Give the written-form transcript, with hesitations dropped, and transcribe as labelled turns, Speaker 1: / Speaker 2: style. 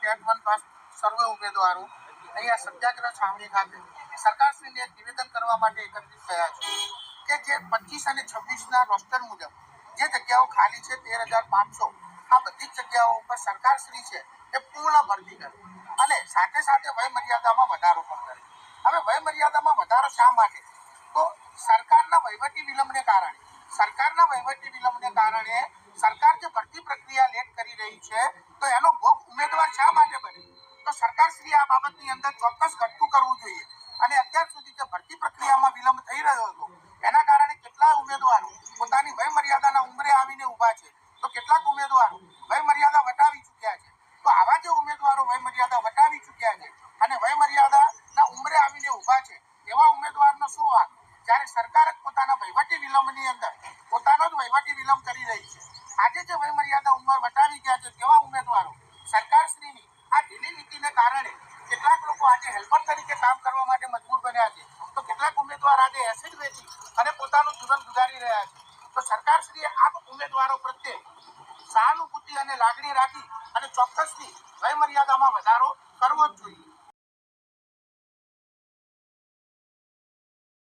Speaker 1: TET 1 pass સર્વે ઉમેદવારો અહીંયા સત્યાગ્રહ છાવણી ખાતે સરકારશ્રીને એક નિવેદન કરવા માટે એકત્રિત થયા છે કે જે 25 અને 26ના રોસ્ટર મુજબ જે જગ્યાઓ ખાલી છે 13,500 આ બધી જ જગ્યાઓ ઉપર સરકારશ્રી છે એ પૂર્ણ ભરતી કરે અને સાથે સાથે વય મર્યાદામાં વધારો પણ કરે. હવે વય મર્યાદામાં વધારો શા માટે? તો સરકારના વહીવટી વિલંબને કારણે સરકાર જે ભરતી પ્રક્રિયા લેટ કરી રહી છે તો એનો ભોગ ઉમેદવાર શા માટે બને? તો સરકારશ્રી આ બાબતની અંદર ચોક્કસ ઘટતું કરવું જોઈએ. અને અત્યાર સુધી જે ભરતી પ્રક્રિયામાં વિલંબ થઈ રહ્યો હતો એના કારણે કેટલાય ઉમેદવારો પોતાની વય મર્યાદાના ઉંમરે આવીને ઊભા છે, તો કેટલાક ઉમેદવારો વય મર્યાદા વટાવી ચૂક્યા છે. તો આવા જે ઉમેદવારો વય મર્યાદા વટાવી ચૂક્યા છે અને વય મર્યાદાના ઉંમરે આવીને ઊભા છે એવા ઉમેદવારનો શું વાંક? જ્યારે સરકાર જ પોતાના વહીવટી વિલંબની અંદર પોતાનો જ વહીવટી વિલંબ કરી રહી છે. આજે જે વય મર્યાદા ઉંમર વટાવી ગયા છે તેવા ઉમેદવારો સરકારશ્રીની આ ઢીલી નીતિને કારણે કેટલાક લોકો આજે હેલ્પર તરીકે કામ કરવા માટે મજબૂર બન્યા છે, તો કેટલાક ઉમેદવાર આજે એસિડ વેચી અને પોતાનું જીવન ગુજારી રહ્યા છે. તો સરકારશ્રીએ આ ઉમેદવારો પ્રત્યે સહાનુભૂતિ અને લાગણી રાખી અને ચોક્કસથી વય મર્યાદામાં વધારો કરવો જ જોઈએ.